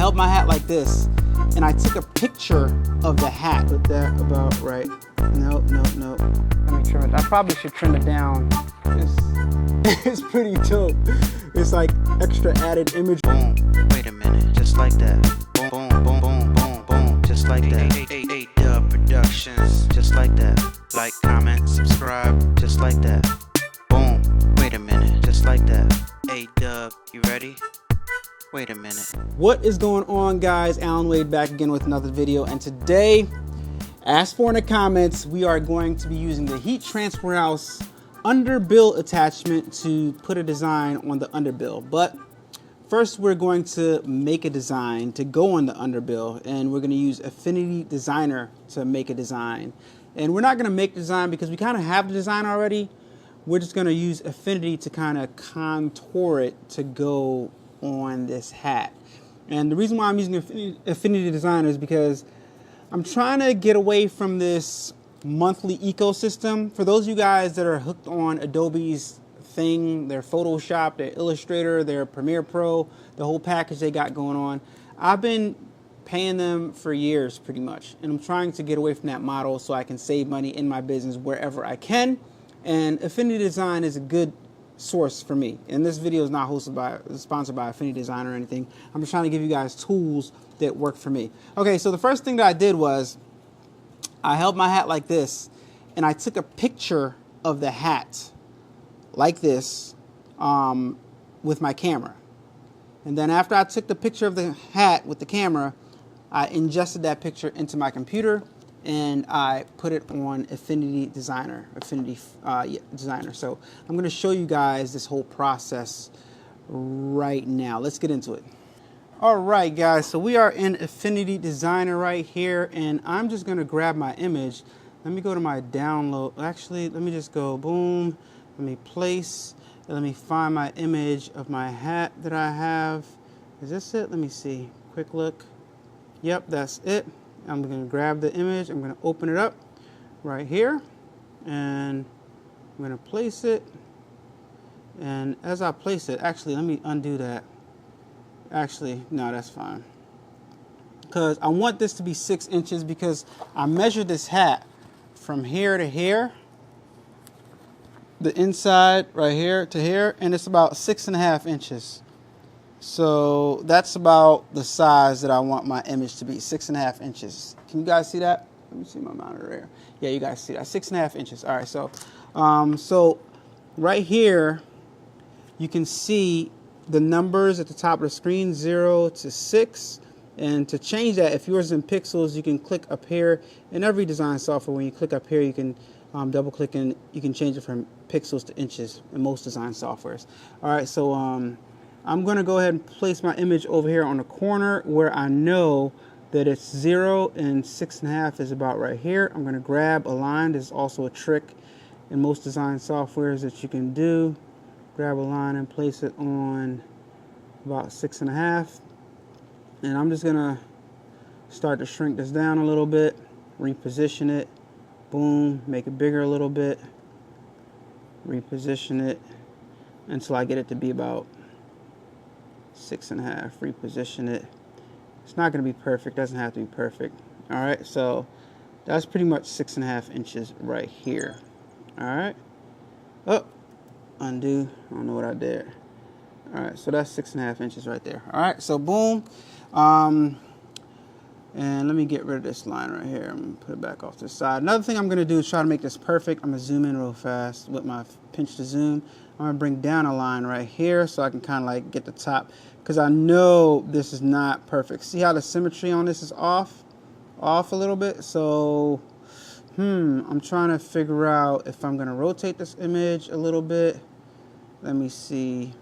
held my hat like this, and I took a picture of the hat. Put that about right. Nope. Let me trim it. I probably should trim it down. It's pretty dope. It's like extra added image. Boom, wait a minute, just like that. Boom, boom, boom, boom, boom, just like that. A-Dubb Productions, just like that. Like, comment, subscribe, just like that. Boom, wait a minute, just like that. A-Dubb, you ready? Wait a minute. What is going on, guys? Alan Wade back again with another video, and today, as for in the comments, we are going to be using the Heat Transfer House Underbill attachment to put a design on the underbill. But first, we're going to make a design to go on the underbill, and we're going to use Affinity Designer to make a design. And we're not going to make the design because we kind of have the design already. We're just going to use Affinity to kind of contour it to go on this hat. And the reason why I'm using Affinity Designer is because I'm trying to get away from this monthly ecosystem. For those of you guys that are hooked on Adobe's thing, their Photoshop, their Illustrator, their Premiere Pro, the whole package they got going on, I've been paying them for years pretty much, and I'm trying to get away from that model so I can save money in my business wherever I can. And Affinity Design is a good source for me. And this video is not sponsored by Affinity Design or anything. I'm just trying to give you guys tools that work for me. Okay, so the first thing that I did was I held my hat like this, and I took a picture of the hat like this with my camera. And then after I took the picture of the hat with the camera, I ingested that picture into my computer and I put it on Affinity Designer. So I'm going to show you guys this whole process right now. Let's get into it. All right, guys, so we are in Affinity Designer right here, and I'm just going to grab my image. Let me go to my download. Actually, let me just go boom. Let me place. Let me find my image of my hat that I have. Is this it? Let me see. Quick look. Yep, that's it. I'm going to grab the image. I'm going to open it up right here, and I'm going to place it. And as I place it, actually, let me undo that. Actually, no, that's fine. Because I want this to be 6 inches because I measured this hat from here to here, the inside right here to here, and it's about 6.5 inches. So that's about the size that I want my image to be, 6.5 inches. Can you guys see that? Let me see my monitor there. Yeah, you guys see that, 6.5 inches. All right, so so right here, you can see the numbers at the top of the screen, 0 to 6. And to change that, if yours is in pixels, you can click up here. In every design software, when you click up here, you can double click and you can change it from pixels to inches in most design softwares. All right, so I'm going to go ahead and place my image over here on the corner where I know that it's 0 and 6.5 is about right here. I'm going to grab a line. There's also a trick in most design softwares that you can do. Grab a line and place it on about 6.5. And I'm just going to start to shrink this down a little bit, reposition it, boom, make it bigger a little bit, reposition it until I get it to be about 6.5, reposition it. It's not going to be perfect, doesn't have to be perfect. All right, so that's pretty much 6.5 inches right here. All right, oh, undo, I don't know what I did. All right, so that's 6.5 inches right there. All right, so boom. And let me get rid of this line right here. I'm going to put it back off to the side. Another thing I'm going to do is try to make this perfect. I'm going to zoom in real fast with my pinch to zoom. I'm going to bring down a line right here so I can kind of like get the top, because I know this is not perfect. See how the symmetry on this is off a little bit? So, I'm trying to figure out if I'm going to rotate this image a little bit. Let me see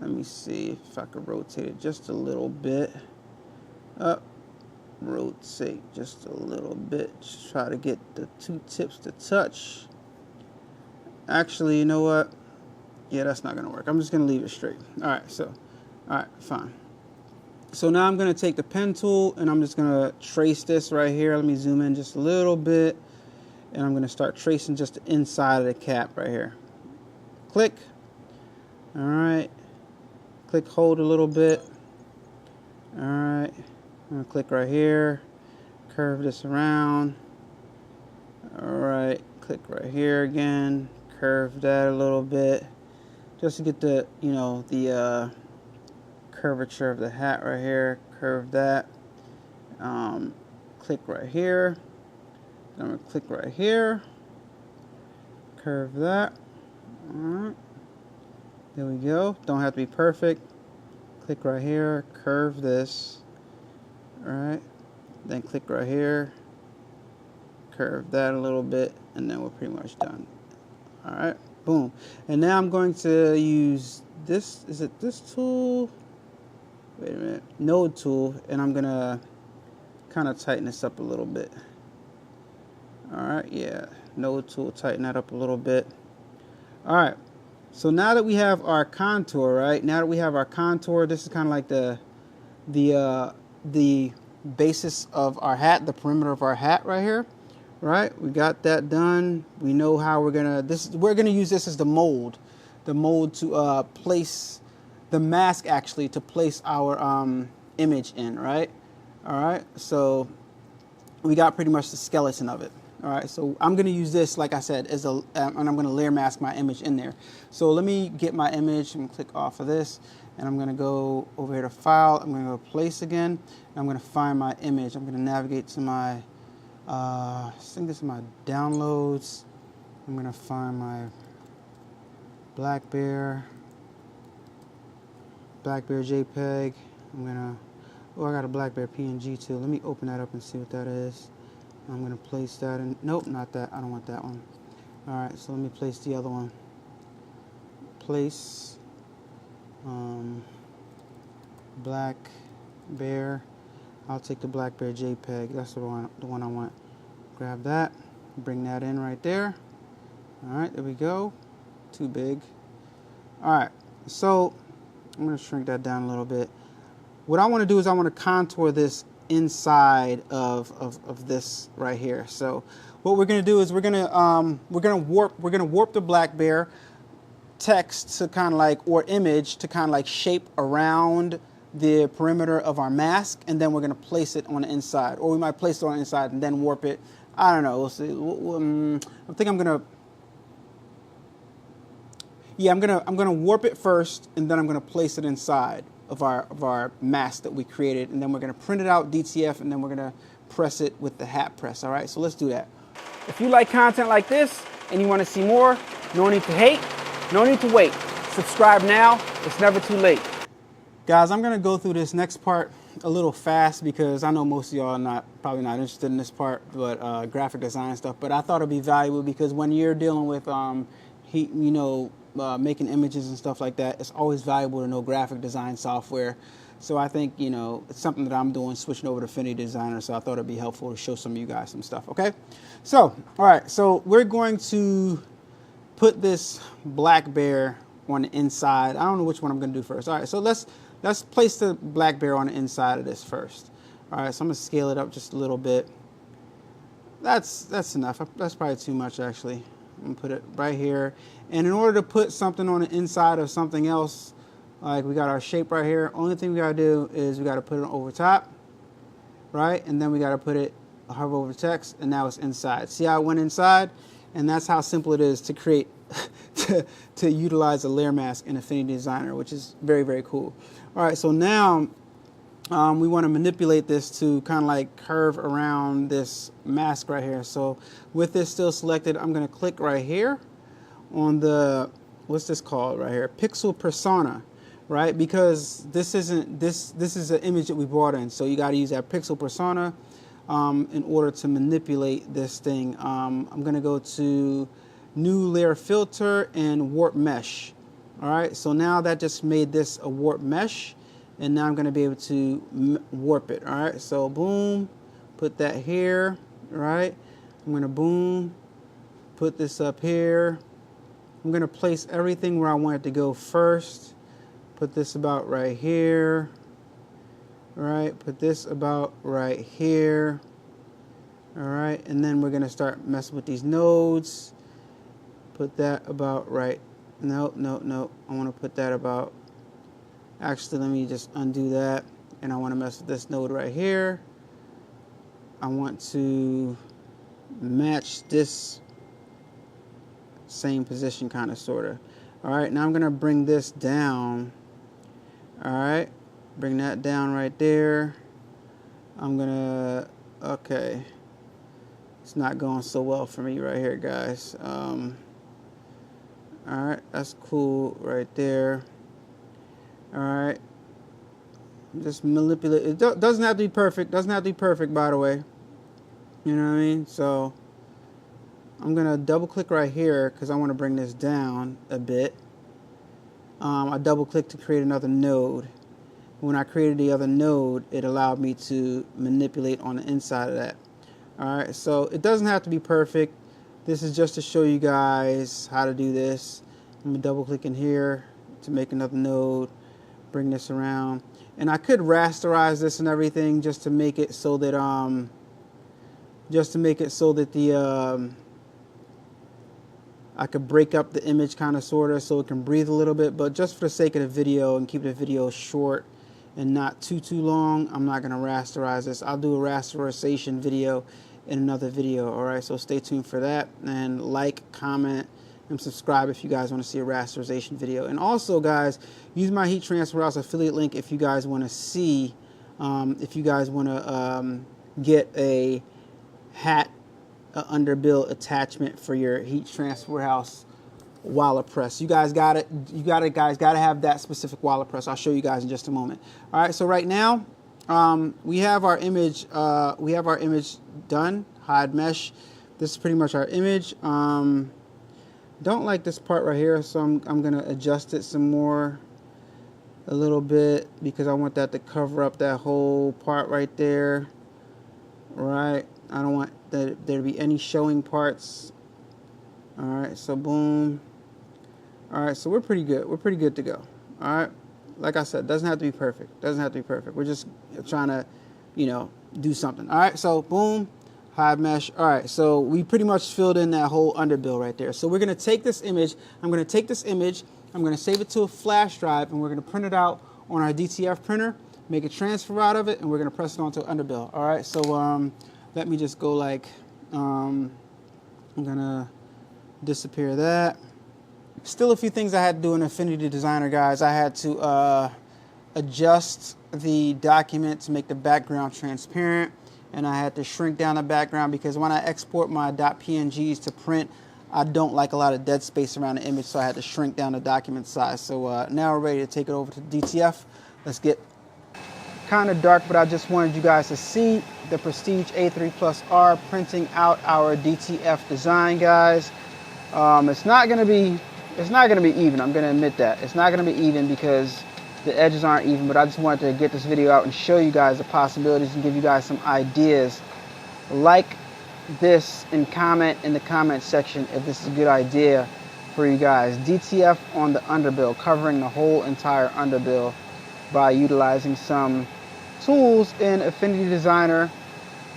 if I could rotate it just a little bit. Up, rotate just a little bit. Just try to get the two tips to touch. Actually, you know what? Yeah, that's not going to work. I'm just going to leave it straight. All right, fine. So now I'm going to take the pen tool and I'm just going to trace this right here. Let me zoom in just a little bit. And I'm going to start tracing just the inside of the cap right here. Click. All right. Click, hold a little bit. All right, I'm gonna click right here, curve this around. All right, click right here again, curve that a little bit, just to get the, you know, the curvature of the hat right here. Curve that. Click right here. I'm gonna click right here. Curve that. All right. There we go. Don't have to be perfect. Click right here. Curve this. All right. Then click right here. Curve that a little bit, and then we're pretty much done. All right. Boom. And now I'm going to use this. Is it this tool? Wait a minute. Node tool, and I'm gonna kind of tighten this up a little bit. All right, yeah, node tool, tighten that up a little bit. All right, so now that we have our contour, right? Now that we have our contour, this is kind of like the basis of our hat, the perimeter of our hat right here, right? We got that done. We know how we're gonna use this as the mold to place the mask, actually, to place our image in, right? All right, so we got pretty much the skeleton of it. All right, so I'm going to use this, like I said, as and I'm going to layer mask my image in there. So let me get my image. I'm going to click off of this, and I'm going to go over here to File. I'm going to go Place again, and I'm going to find my image. I'm going to navigate to my, I think this is my downloads. I'm going to find my Black Bear JPEG. I'm going to, oh, I got a Black Bear PNG too. Let me open that up and see what that is. I'm going to place that in. Nope, not that. I don't want that one. All right, so let me place the other one. Place Black Bear. I'll take the Black Bear JPEG. That's the one I want. Grab that. Bring that in right there. All right, there we go. Too big. All right, so I'm going to shrink that down a little bit. What I want to do is I want to contour this inside of this right here. So what we're going to do is we're going to warp the Black Bear text to kind of like, or image to kind of like shape around the perimeter of our mask, and then we're going to place it on the inside, or we might place it on the inside and then warp it. I don't know. We'll see. I think I'm gonna. Yeah, I'm gonna warp it first, and then I'm gonna place it inside of our mask that we created, and then we're gonna print it out DTF, and then we're gonna press it with the Heatpress. All right, so let's do that. If you like content like this and you want to see more, no need to hate, no need to wait. Subscribe now. It's never too late. Guys, I'm gonna go through this next part a little fast because I know most of y'all are probably not interested in this part, but graphic design stuff. But I thought it'd be valuable because when you're dealing with making images and stuff like that, it's always valuable to know graphic design software. So I think, it's something that I'm doing, switching over to Affinity Designer, so I thought it'd be helpful to show some of you guys some stuff, okay? So, all right, so we're going to put this Black Bear on the inside. I don't know which one I'm gonna do first. All right, so let's place the Black Bear on the inside of this first. All right, so I'm gonna scale it up just a little bit. That's enough. That's probably too much, actually. I'm gonna put it right here. And in order to put something on the inside of something else, like we got our shape right here, only thing we gotta do is we gotta put it over top, right? And then we gotta put it, hover over text, and now it's inside. See how it went inside? And that's how simple it is to create, to utilize a layer mask in Affinity Designer, which is very, very cool. All right, so now we want to manipulate this to kind of like curve around this mask right here. So with this still selected, I'm going to click right here on the, what's this called right here? Pixel Persona, right? Because this is an image that we brought in. So you got to use that Pixel Persona in order to manipulate this thing. I'm going to go to New Layer Filter and Warp Mesh. All right, so now that just made this a warp mesh, and now I'm going to be able to warp it. All right, so boom, put that here. All right, I'm going to boom, put this up here. I'm going to place everything where I want it to go first. Put this about right here. All right, put this about right here. All right, and then we're going to start messing with these nodes. Put that about right. No. I want to put that about, actually, let me just undo that. and I want to mess with this node right here. I want to match this same position, kind of, sort of. All right, now I'm going to bring this down. All right, bring that down right there. I'm going to, okay. It's not going so well for me right here, guys. All right, that's cool right there. All right. Just manipulate. It doesn't have to be perfect. Doesn't have to be perfect, by the way. You know what I mean? So I'm going to double click right here because I want to bring this down a bit. I double click to create another node. When I created the other node, it allowed me to manipulate on the inside of that. All right, so it doesn't have to be perfect. This is just to show you guys how to do this. I'm going to double click in here to make another node, bring this around. And I could rasterize this and everything just to make it so that I could break up the image, kind of, sort of, so it can breathe a little bit. But just for the sake of the video and keep the video short and not too long, I'm not going to rasterize this. I'll do a rasterization video in another video. All right, so stay tuned for that, and like, comment, and subscribe if you guys want to see a rasterization video. And also, guys, use my Heat Transfer House affiliate link if you guys want to see, if you guys want to get a hat, Underbill attachment for your Heat Transfer House wallet press. You guys got it. Guys got to have that specific wallet press. I'll show you guys in just a moment. All right. So right now, we have our image. We have our image done. Hide mesh. This is pretty much our image. Don't like this part right here, so I'm gonna adjust it some more, a little bit, because I want that to cover up that whole part right there. Right. I don't want there to be any showing parts. All right. So boom. All right, so we're pretty good. We're pretty good to go. All right. Like I said, doesn't have to be perfect. Doesn't have to be perfect. We're just trying to, you know, do something. All right. So boom, hide mesh. All right. So we pretty much filled in that whole underbill right there. So we're going to take this image. I'm going to take this image. I'm going to save it to a flash drive, and we're going to print it out on our DTF printer, make a transfer out of it, and we're going to press it onto underbill. All right. So let me just go like, I'm going to disappear that. Still a few things I had to do in Affinity Designer, guys. I had to adjust the document to make the background transparent, and I had to shrink down the background because when I export my .pngs to print, I don't like a lot of dead space around the image, so I had to shrink down the document size. So now we're ready to take it over to DTF. Let's get kind of dark, but I just wanted you guys to see the Prestige A3 Plus R printing out our DTF design, guys. It's not going to be even. I'm going to admit that. It's not going to be even because the edges aren't even, but I just wanted to get this video out and show you guys the possibilities and give you guys some ideas. Like this and comment in the comment section if this is a good idea for you guys. DTF on the underbill, covering the whole entire underbill by utilizing some tools in Affinity Designer,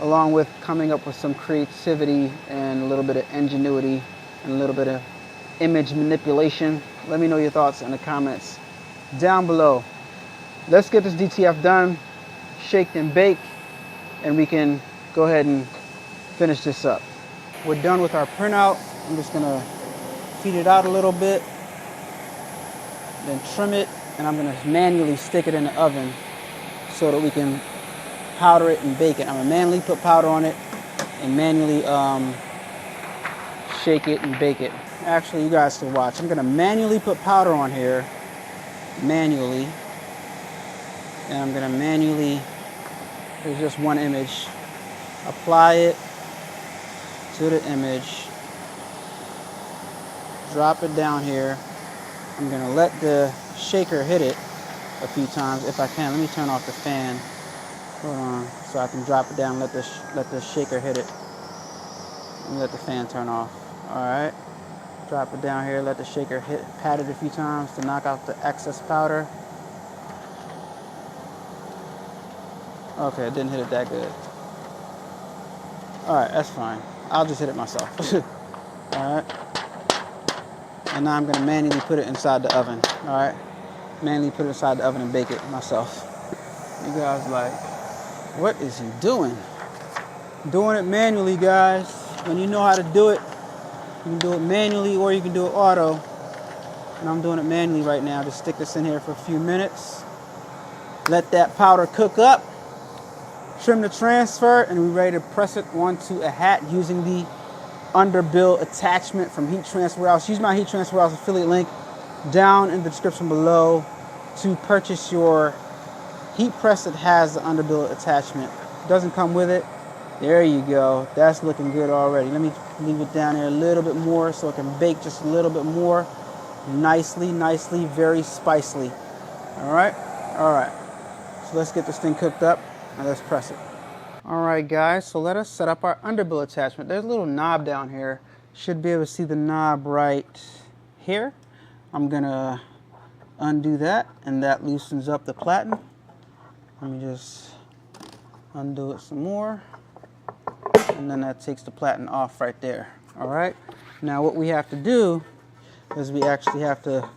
along with coming up with some creativity and a little bit of ingenuity and a little bit of image manipulation. Let me know your thoughts in the comments down below. Let's get this DTF done, shake and bake, and we can go ahead and finish this up. We're done with our printout. I'm just gonna feed it out a little bit, then trim it, and I'm gonna manually stick it in the oven so that we can powder it and bake it. I'm gonna manually put powder on it and manually shake it and bake it. Actually, you guys can watch. I'm gonna manually put powder on here, manually, and I'm gonna manually, there's just one image, apply it to the image, drop it down here. I'm gonna let the shaker hit it a few times if I can. Let me turn off the fan. Hold on, so I can drop it down, let the shaker hit it. And let the fan turn off. All right. Drop it down here, let the shaker pat it a few times to knock out the excess powder. Okay, it didn't hit it that good. All right, that's fine. I'll just hit it myself. All right. And now I'm gonna manually put it inside the oven. All right. Manually put it inside the oven and bake it myself. You guys like, what is he doing? Doing it manually, guys. When you know how to do it, you can do it manually or you can do it auto. And I'm doing it manually right now. Just stick this in here for a few minutes. Let that powder cook up. Trim the transfer, and we're ready to press it onto a hat using the Underbill attachment from Heat Transfer House. Use my Heat Transfer House affiliate link down in the description below to purchase your heat press that has the Underbill attachment. It doesn't come with it. There you go. That's looking good already. Let me leave it down there a little bit more so it can bake just a little bit more. Nicely, very spicily. All right. So let's get this thing cooked up and let's press it. All right, guys. So let us set up our Underbill attachment. There's a little knob down here. Should be able to see the knob right here. I'm gonna undo that, and that loosens up the platen. Let me just undo it some more, and then that takes the platen off right there. All right. Now what we have to do is we actually have to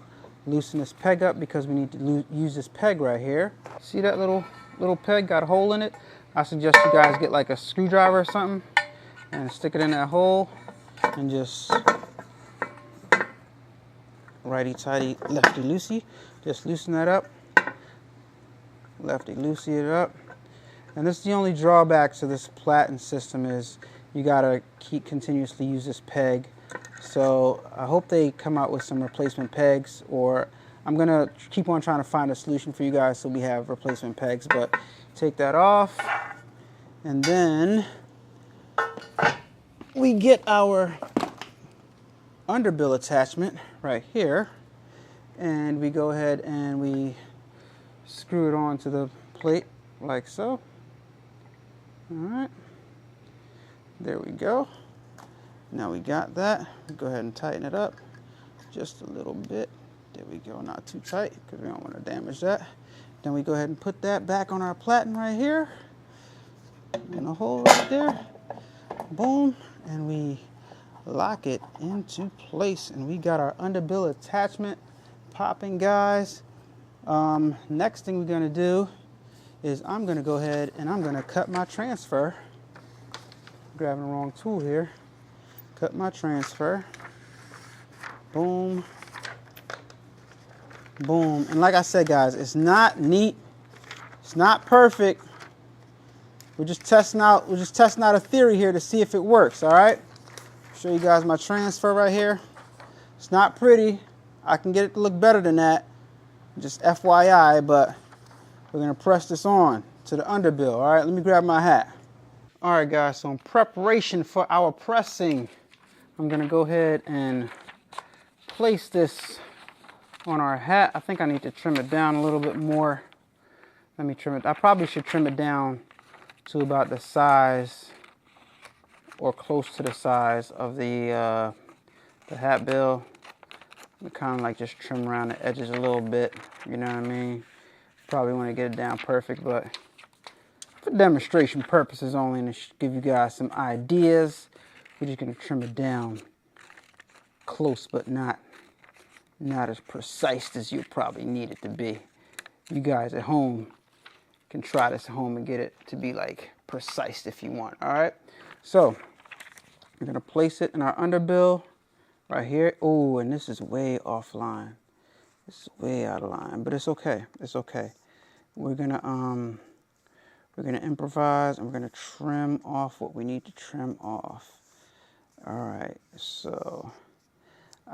loosen this peg up because we need to use this peg right here. See that little peg got a hole in it? I suggest you guys get like a screwdriver or something and stick it in that hole and just righty-tighty, lefty-loosey. Just loosen that up. Lefty-loosey it up. And this is the only drawback to this platen system is you gotta continuously use this peg. So I hope they come out with some replacement pegs, or I'm gonna keep on trying to find a solution for you guys so we have replacement pegs. But take that off, and then we get our Underbill attachment right here, and we go ahead and we screw it onto the plate like so. All right, there we go. Now we got that. Go ahead and tighten it up just a little bit. There we go, not too tight because we don't want to damage that. Then we go ahead and put that back on our platen right here in a hole right there. Boom, and we lock it into place, and we got our Underbill attachment popping, guys. Next thing we're gonna do is I'm gonna go ahead and I'm gonna cut my transfer. Grabbing the wrong tool here. Cut my transfer. Boom. Boom. And like I said, guys, it's not neat. It's not perfect. We're just testing out a theory here to see if it works, all right? Show you guys my transfer right here. It's not pretty. I can get it to look better than that. Just FYI, but we're gonna press this on to the Underbill, all right? Let me grab my hat. All right, guys, so in preparation for our pressing, I'm gonna go ahead and place this on our hat. I think I need to trim it down a little bit more. Let me trim it. I probably should trim it down to about the size or close to the size of the hat bill. We kind of like just trim around the edges a little bit, you know what I mean? Probably want to get it down perfect, but for demonstration purposes only, and to give you guys some ideas, we're just gonna trim it down close, but not as precise as you probably need it to be. You guys at home can try this at home and get it to be like precise if you want, all right? So we're gonna place it in our Underbill right here. Oh, and this is way offline. This is way out of line, but it's okay. It's okay. We're gonna improvise, and we're gonna trim off what we need to trim off. All right, so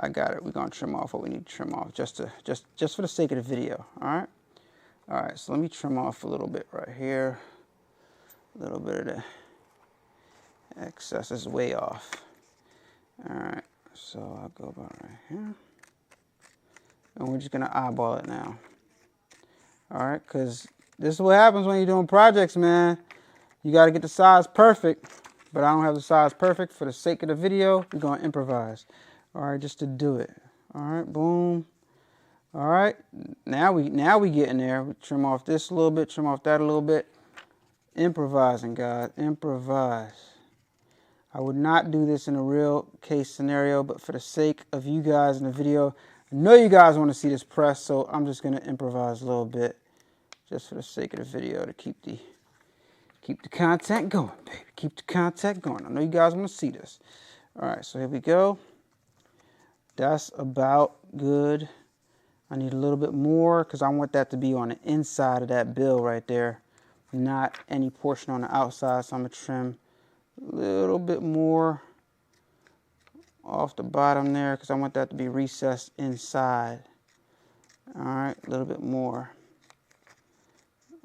I got it. We're gonna trim off what we need to trim off just for the sake of the video. All right. So let me trim off a little bit right here. A little bit of the excess is way off. All right. So I'll go about right here, and we're just gonna eyeball it now. All right, because this is what happens when you're doing projects, man. You got to get the size perfect, but I don't have the size perfect. For the sake of the video, we're going to improvise. All right, just to do it. All right, boom. All right, now we get in there. We trim off this a little bit, trim off that a little bit. Improvising, guys, improvise. I would not do this in a real case scenario, but for the sake of you guys in the video, I know you guys want to see this press, so I'm just going to improvise a little bit. just for the sake of the video, to keep the content going, baby. Keep the content going. I know you guys want to see this. All right, so here we go. That's about good. I need a little bit more because I want that to be on the inside of that bill right there, not any portion on the outside. So I'm going to trim a little bit more off the bottom there because I want that to be recessed inside. All right, a little bit more.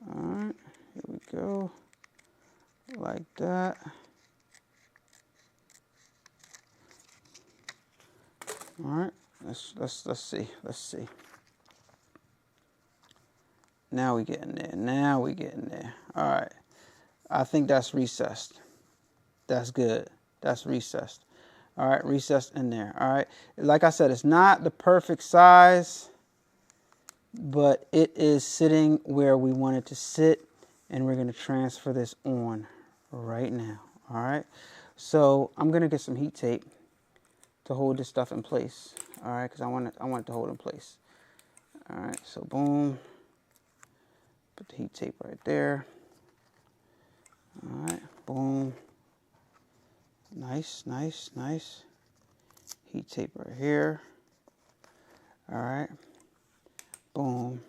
All right, here we go. Like that. All right, let's see. Now we get in there. All right, I think that's recessed. That's good. That's recessed. All right, recessed in there. All right, like I said, it's not the perfect size, but it is sitting where we want it to sit, and we're gonna transfer this on right now. All right, so I'm gonna get some heat tape to hold this stuff in place. All right, because I want it to hold in place. All right, so boom, put the heat tape right there. All right, boom, nice. Heat tape right here. All right, boom.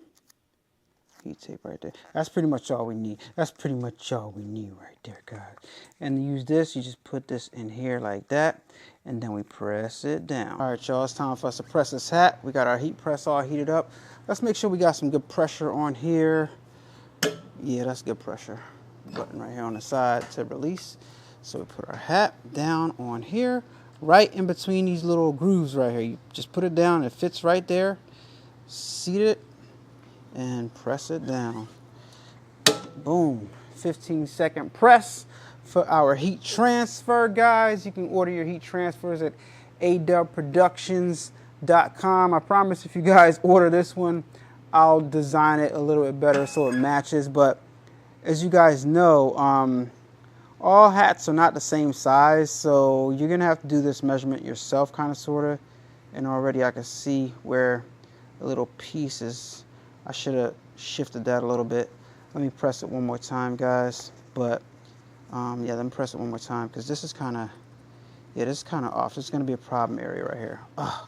Heat tape right there. That's pretty much all we need. That's pretty much all we need right there, guys. And to use this, you just put this in here like that, and then we press it down. All right, y'all, it's time for us to press this hat. We got our heat press all heated up. Let's make sure we got some good pressure on here. Yeah, that's good pressure. Button right here on the side to release. So we put our hat down on here, right in between these little grooves right here. You just put it down, it fits right there. Seat it and press it down. Boom. 15-second press for our heat transfer, guys. You can order your heat transfers at adubbproductions.com. I promise if you guys order this one, I'll design it a little bit better so it matches. But as you guys know, all hats are not the same size, so you're gonna have to do this measurement yourself, kind of, sort of. And already I can see where the little piece is. I should have shifted that a little bit. Let me press it one more time, guys. But yeah, let me press it one more time because this is kind of, yeah, this is kind of off. This is going to be a problem area right here. Oh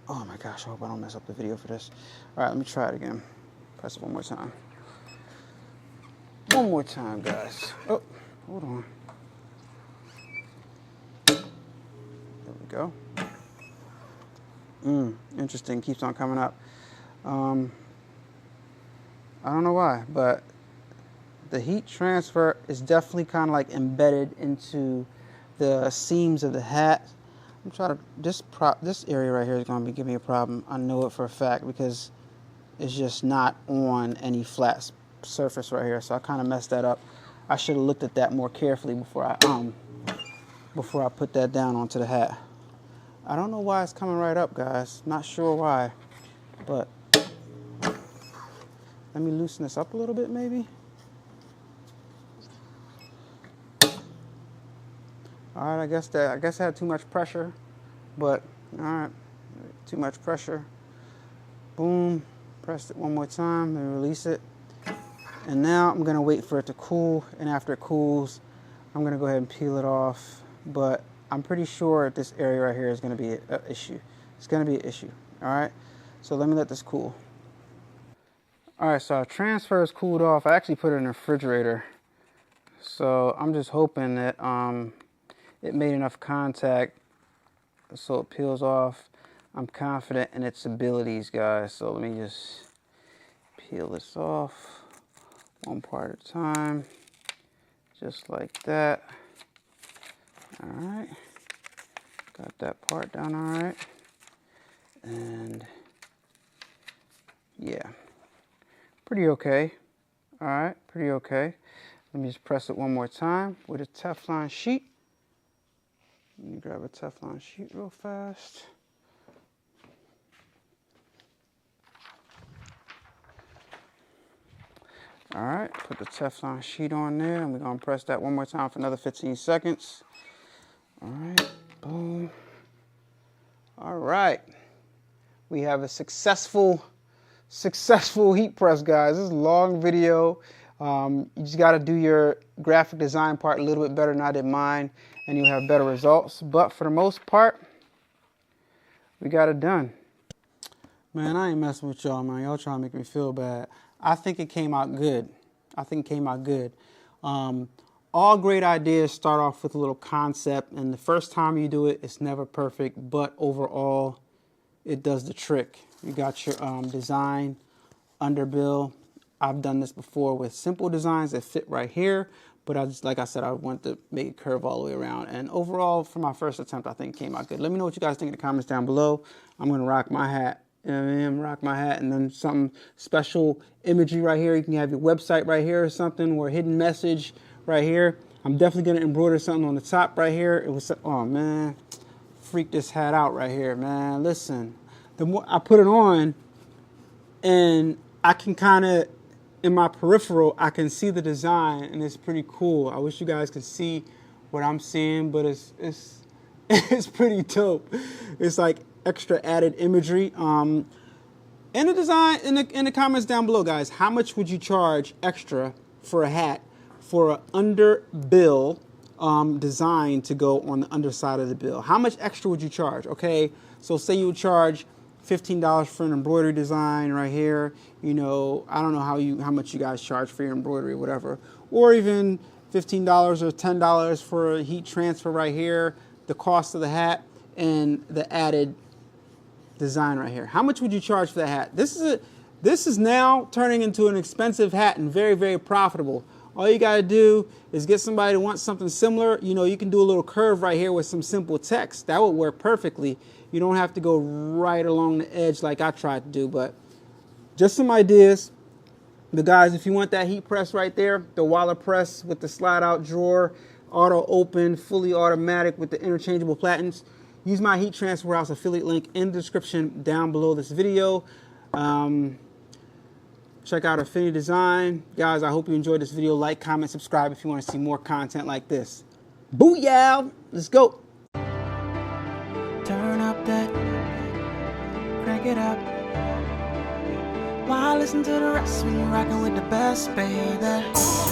my gosh, I hope I don't mess up the video for this. All right, let me try it again. Press it one more time. One more time, guys. Oh, hold on. There we go. Interesting, keeps on coming up. I don't know why, but the heat transfer is definitely kind of like embedded into the seams of the hat. I'm trying to, this area right here is going to be giving me a problem. I know it for a fact because it's just not on any flat surface right here. So I kind of messed that up. I should have looked at that more carefully before I put that down onto the hat. I don't know why it's coming right up, guys. Not sure why, but let me loosen this up a little bit, maybe. All right, I guess I had too much pressure, but all right, too much pressure. Boom, press it one more time and release it. And now I'm gonna wait for it to cool, and after it cools, I'm gonna go ahead and peel it off. But I'm pretty sure this area right here is gonna be an issue. It's gonna be an issue, all right? So let me let this cool. All right, so our transfer is cooled off. I actually put it in the refrigerator. So I'm just hoping that it made enough contact so it peels off. I'm confident in its abilities, guys. So let me just peel this off one part at a time, just like that. All right, got that part done all right. And yeah. Pretty okay. All right, pretty okay. Let me just press it one more time with a Teflon sheet. Let me grab a Teflon sheet real fast. All right, put the Teflon sheet on there, and we're gonna press that one more time for another 15 seconds. All right, boom. All right, we have a successful successful heat press, guys. This is a long video. You just got to do your graphic design part a little bit better than I did mine, and you'll have better results. But for the most part, we got it done. Man, I ain't messing with y'all, man. Y'all trying to make me feel bad. I think it came out good. I think it came out good. All great ideas start off with a little concept, and the first time you do it, it's never perfect, but overall, it does the trick. You got your design, underbill. I've done this before with simple designs that fit right here, but like I said, I want to make it curve all the way around. And overall, for my first attempt, I think it came out good. Let me know what you guys think in the comments down below. I'm gonna rock my hat. You know what I mean? Rock my hat, and then some special imagery right here. You can have your website right here or something, or a hidden message right here. I'm definitely gonna embroider something on the top right here. It was, oh man, freak this hat out right here, man. Listen, the more I put it on, and I can kind of, in my peripheral, I can see the design, and it's pretty cool. I wish you guys could see what I'm seeing, but it's it's pretty dope. It's like extra added imagery. In the design, in the comments down below, guys, how much would you charge extra for a hat for an underbill design to go on the underside of the bill? How much extra would you charge? Okay, so say you would charge $15 for an embroidery design right here. You know, I don't know how much you guys charge for your embroidery or whatever, or even $15 or $10 for a heat transfer right here, the cost of the hat and the added design right here. How much would you charge for that hat? This is now turning into an expensive hat and very, very profitable. All you got to do is get somebody who wants something similar. You know, you can do a little curve right here with some simple text. That would work perfectly. You don't have to go right along the edge like I tried to do, but just some ideas. But guys, if you want that heat press right there, the Waller press with the slide out drawer, auto open, fully automatic with the interchangeable platens, use my Heat Transfer House affiliate link in the description down below this video. Check out Affinity Design. Guys, I hope you enjoyed this video. Like, comment, subscribe if you want to see more content like this. Booyah! Let's go. Turn up that, crank it up. While I listen to the rest when you're rocking with the best, baby.